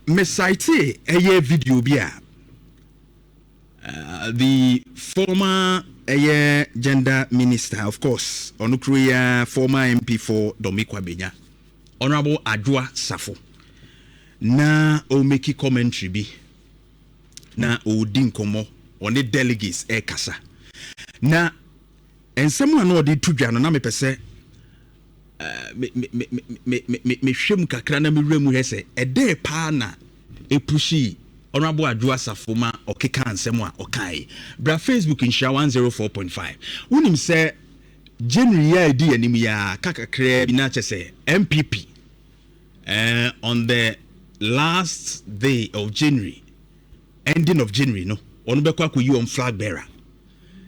me cite a video bia the former gender minister, of course, Onukruya, former MP for Domikwa Benya, Honorable Adwa Safo. Na o make commentary bi. Na o din komo on the delegates kasa. Na ensemu na odi tudwa no na me pese me hwem kakra na me wremu hese ede pa na epushi Honorable Adwa Safoma okeka ansemu a okai bra Facebook Nhyira 104.5 unim se January ya di anim ya kakakra bi na chese MPP on the last day of January, ending of January, no, on bekwa ku you on Flagbearer.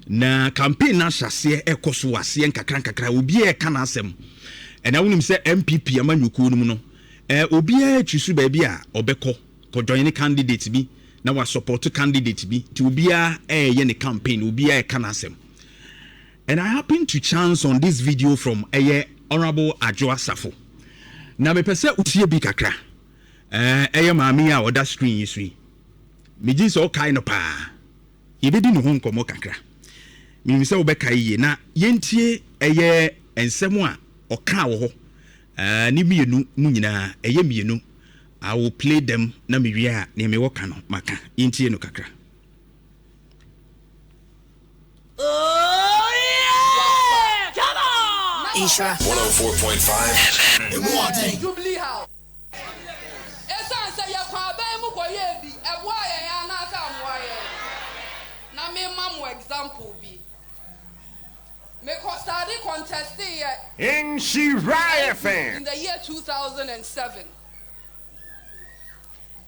Na campaign na hyase ekoso wase nkakra obi e ka na asem. And I want say MPP amanyuku no no. Obi e twisu ba bia obekọ ko join candidate bi na wa support candidate bi ti obi a ye ne campaign obi e ka na asem. And I happen to chance on this video from Honorable Adwa Safo. Na me pese utie bi kakra. Maami a oda screen yisui. Me ji so kai no pa. Ye bedi no ho nkomo kakra. Me se obeka ye na yentie ensemu a oka wo ho. Ni mienu mu nyina mienu. I will play them na me wi a na me wo ka no maka. Yentie no kakra. Oh yeah! Come on! Nhyira 104.5 in morning. Jubilee House. Say ya kwa be mu koye bi ebo aye ya na asa amwaye na me mamu example bi me ko study contest Nhyira fan in the year 2007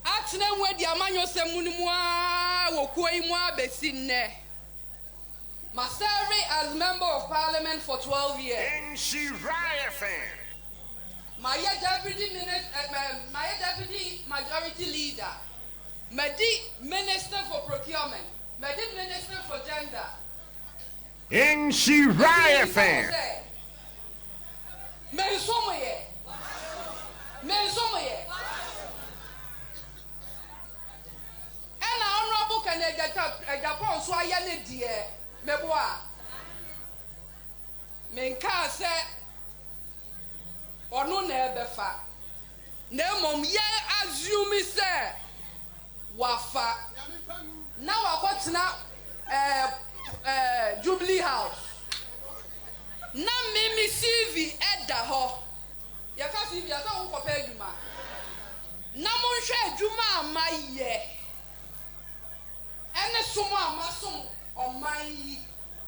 atne nwedi amanyo semunu mu a wokuo yi mu abesi nne my serving as member of parliament for 12 years Nhyira fan my deputy majority leader, my minister for procurement, my minister for gender. Nhyira fan. Men somoye. And honorable can Japan so ayane die meboa. Men ka say ono na ebefa na mom ye assume say wafa na wakotena Jubilee House na mimi CV eda ho ya ka CV ya ka wo kopa adwuma na mo hwe adwuma amaye ene somo amasom oman yi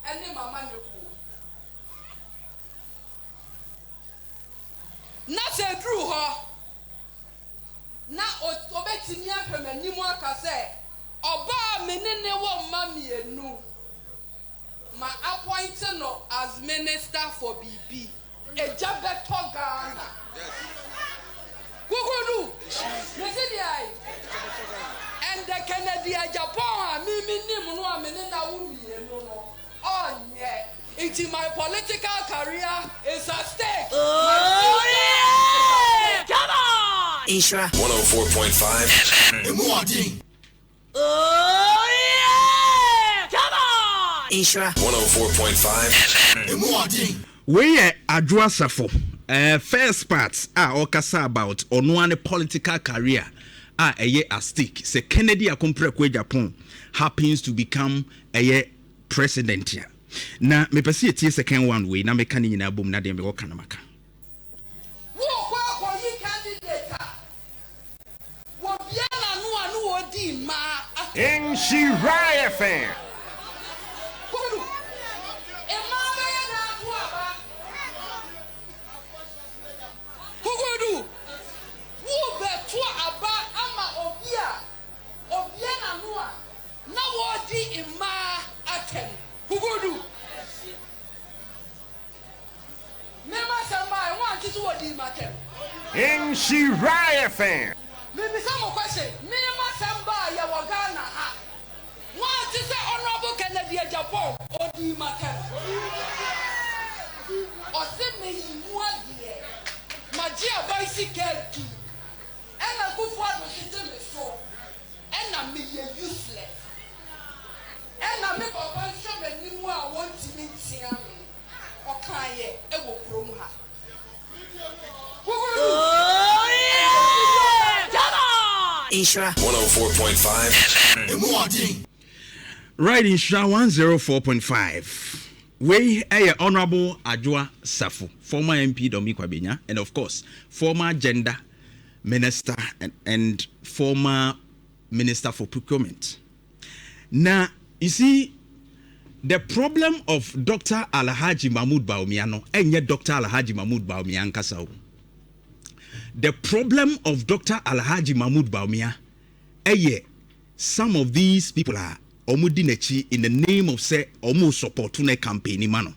ene mama ne ko na se dru ho na obetimi apemanimu aka se oba menene wo mamienu ma appoint no as minister for BB ejabeto Ghana kukudu mesidi ai and the Kennedy Japan mimi nim no amenena wo mienu no onye into my political career is at stake. Oh yeah! Come on! Nhyira 104.5 in morning. Oh yeah! Come on! Nhyira 104.5 in morning. We Adwa Safo. First part okasa about onoane political career eye at stake. Se Kennedy Akokoa Japan happens to become a president here. Na me pese etie second one way na me kan nyina bom na de me wo kan maka wo kwa yi candidate wo bia na no anu odi ma Nhyira fan kudu e ma be na to aba kudu wo be to aba ama obia na no na wo di ima atem kugudu mema samba I want to what di matter Nhyira fan me some question mema samba ya wagana ha want to say honorable Kennedy Japan odi matter o se me mu adie magia bicycle ena kufu ado system Nhyira 104.5. Right in Nhyira 104.5. We Honorable Adwoa Safo, former MP Domi Kwabenya, and of course, former gender minister and former minister for procurement. Now, you see, the problem of Dr. Alhaji Mahmoud Bawumia no, and yet Dr. Alhaji Mahmoud Bawumia nkasa. The problem of Dr. Alhaji Mahmoud Bawumia, some of these people are Omudinechi in the name of say Omu support to campaign mano.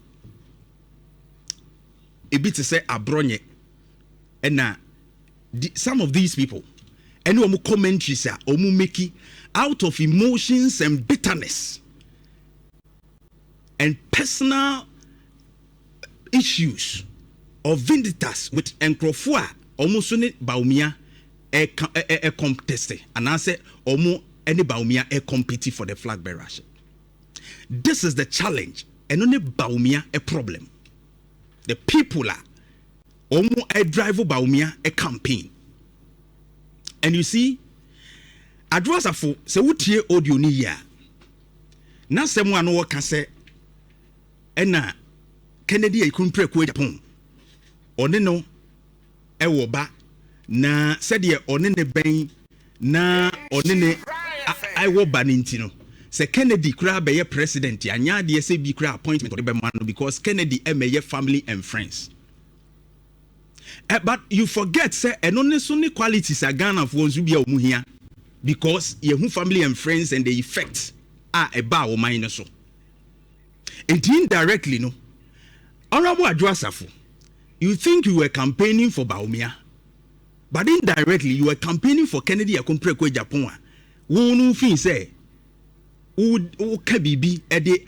A bit to say abronye, and now some of these people, and Omu commentaries are Omu meki out of emotions and bitterness and personal issues or vendettas with Nkrofua Omusune Bawumia a contested, and I say Omu any Bawumia a compete for the Flagbearership. This is the challenge, and only Bawumia a problem. The people are Omu a drive Bawumia a campaign. And you see, Adwoa Safo se wutie audio ni ya. Na semu ano waka se ena Kennedy e kunpre ko Japan. One no e wo ba na said ye one ne ben na one ne I wo ba ninti no. Se Kennedy kura be ye president anya de se bi kura appointment or be man because Kennedy e me ye family and friends. But you forget say enone so ni qualities are Ghana for onzu bia omu hia because ye hu family and friends and the effect are eba o man so. And indirectly no. Honorable Adwoa Safo, you think you were campaigning for Bawumia, but indirectly you were campaigning for Kennedy Akokoa Japan. Wonu fin say wo kabibi ede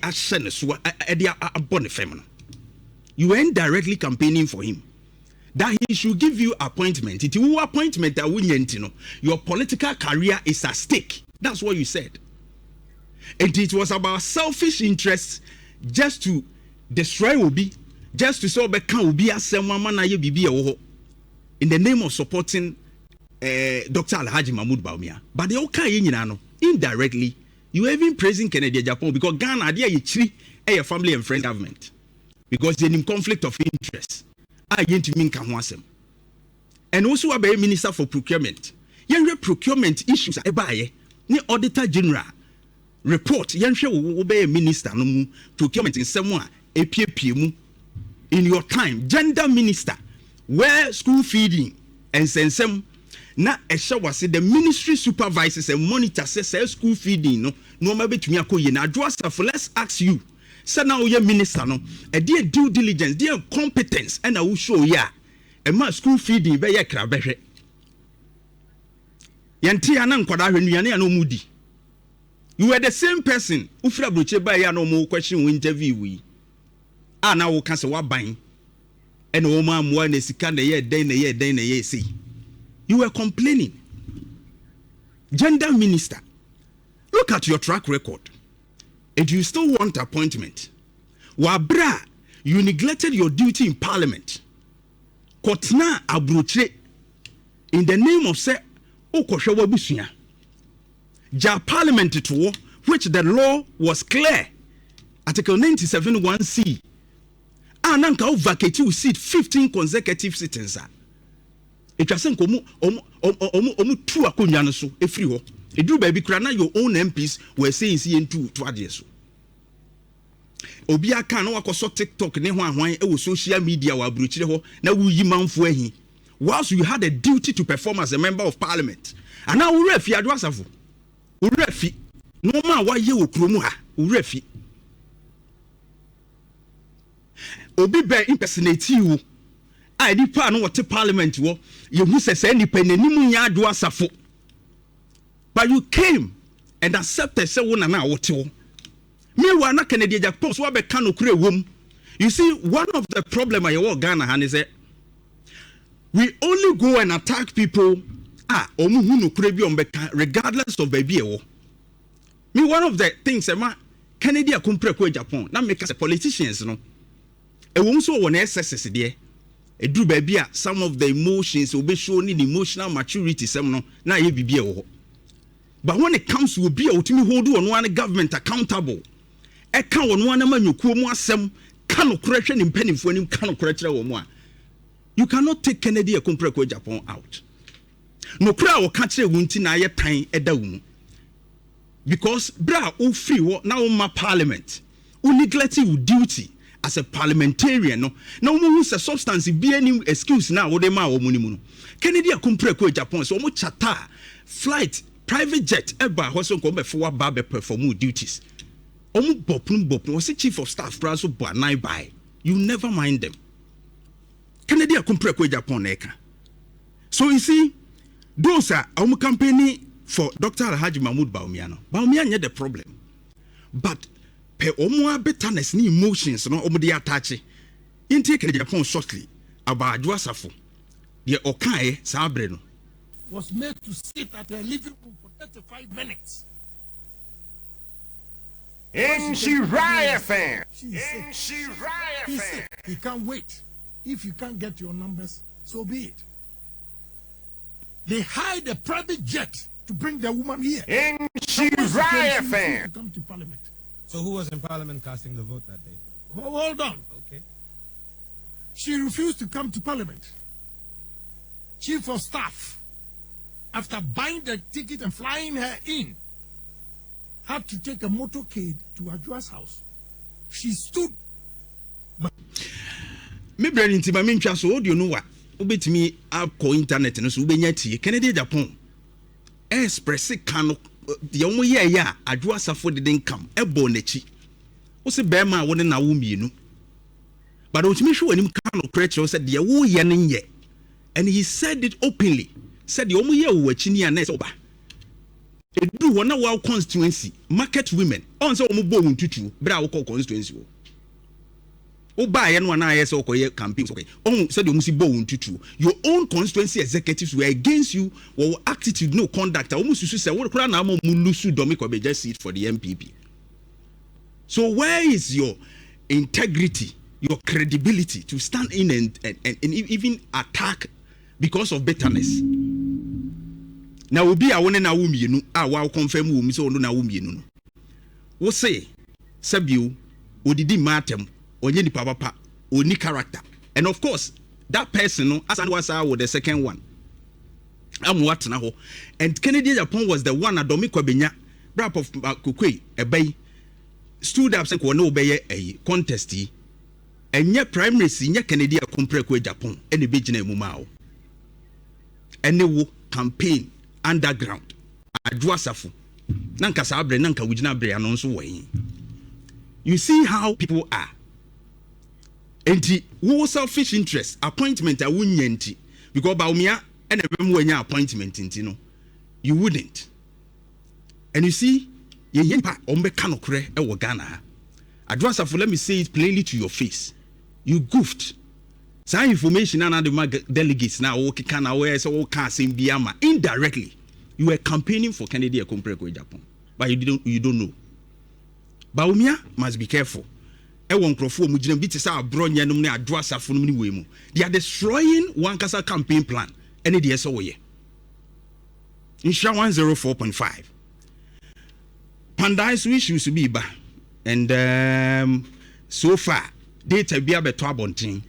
ahye so ede abone fem no. You were indirectly campaigning for him that he should give you appointment. It will appointment that wunye no. Your political career is at stake. That's what you said. And it was about selfish interests just to destroy Obi, just to say Obeka Obi asema na ye bibi ewo in the name of supporting Dr. Alhaji Mahmoud Bawumia. But the okay nyina no indirectly you even praising Kennedy Japan because Ghana dey ye chiri a family and friend government because they in conflict of interest. Yentimi nka ho asem. And also a minister for procurement. Yenwe procurement issues ebaye ni auditor general report yenhwe wo be minister no mu procurement nsem a epiepie mu in your time gender minister where school feeding and sensem na ehye wase the ministry supervisors and monitors say school feeding no ma betumi akoye na Adwoa Safo. Let's ask you say now you minister no e dey due diligence dey competence and I will show ya e ma school feeding be ye kra behwe yenti ana nkwada hwenuane ya no mudi. You were the same person who feel broche by ya no mo question interview we na wo kan se wa ban and wo ma mo na sika na ye den na ye say you were complaining. Gender minister, look at your track record and you still want appointment. Wabra, you neglected your duty in parliament. Kotna abroche in the name of say okoshewa busunya. Ja parliament to which the law was clear. Article 97(1)(c). Ananka o vacate you seat 15 consecutive sittings. It was saying omu two akonya no so efri ho. Edu baby kra na your own MPs were saying see to adeso. Obi aka na wakoso TikTok ne ho ahwan e wo social media wa bruchire ho na wo yi manfo ahi. Whilst you had a duty to perform as a member of parliament. And now we refi Adwoa Safo. We refi no ma wa ye wo kromu ha. We refi. Obi be impersonate you. I di pa no what parliament wo. You who say nipa nanimu nya Adwoa Safo. But you came and accepted say wona na wote wo. Me wa na Kennedy Japan so be kan okure wom. You see, one of the problem I work Ghana han is that we only go and attack people omu hu no kure bi on be regardless of baby ewo. Me one of the things Kennedy Akokoa Japan na make us politicians no. E wo so won SSS de A drew baby, some of the emotions will be shown in emotional maturity, some no, now you be here. But when it comes to be able to hold on one government accountable, a count on one man you come some cannot correction in penny for him cannot correct one. You cannot take Kennedy a compreko Japan out. No crowd will catch a winty na ye time a down. Because bra o free now my parliament, who neglect your duty as a parliamentarian. No who's a substance be any excuse now or the ma or munimuno. Kennedy a compreko Japan so much chata flight. Private jet eba hoso ko be for ba perform duties. Omu bopun was the chief of staff praso bo nine by. You never mind them. Kennedy akompre ko Japan eka. So you see, those are our company for Dr. Alhaji Mahmoud Bawumia no. Bawumia nye the problem. But pe omu bitterness ni emotions no omu de attach. Intake Kennedy Japan shortly about Adwasafo. The okae sa abre no. Was made to sit at a living room for 35 minutes. Nhyira fan. He said he can't wait. If you can't get your numbers, so be it. They hired a private jet to bring the woman here. Nhyira fan. To come to Parliament. So who was in Parliament casting the vote that day? Hold on. Okay. She refused to come to Parliament. Chief of Staff, after buying the ticket and flying her in, had to take a motorcade to Adjua's house. She stood. Me brand inti ma me ntwa so audio no wa obetimi akọ internet no so ubenya tie Kennedy Japan express kan de omo ye ya Adjua Safo de nkam ebo nachi wo se be ma wo ne na wo mienu but otimi hwe anim kan no correct said de wo ye ne nye, and he said it openly. Said the omo ye wo achi ni anes oba edu wona wa constituency market women on say omo bo wuntutu bra wo constituency wo oba ye no na ye say okoye campaign okay on said omo si bo wuntutu your own constituency executives were against you or attitude no conduct omo susu say wo kura na am lusu domi ko be just seat for the MPP. So where is your integrity, your credibility to stand in and even attack because of bitterness? Now will be a one na womienu a wa confirm wo mi so no na womienu no wo say sabiu odidi matem onye ni papa oni character, and of course that person no as and was with the second one am what na ho, and Kennedy Japan was the one adomi kwabenya brap of Akokoa ebay stood up say ko no obeye a contest yi enye primary si nye Kennedy akompreko Japan ene be gina mu ma o ene wo campaign underground Adjua Safo nanka sa abre nanka wugina abre ano nso wen. You see how people are. Enti wo selfish interest appointment a wunya nti because Bawumia and ebem wanya appointment nti no you wouldn't. And you see ye yempa ombe kanokre e wo Ghana. Adjua Safo, let me say it plainly to your face. You goofed. Some information and the delegates now okay na where so can say biama indirectly you were campaigning for Kennedy Akompreko Japan, but you don't know. Bawumia must be careful. E won krofo mu gina bi te sa abronya num na Adjua Safo num ni we mu. They are destroying one kasa campaign plan. Any dey so we. Nhyira 104.5. Pandai's issues be ba, and so far data be abeto abontin.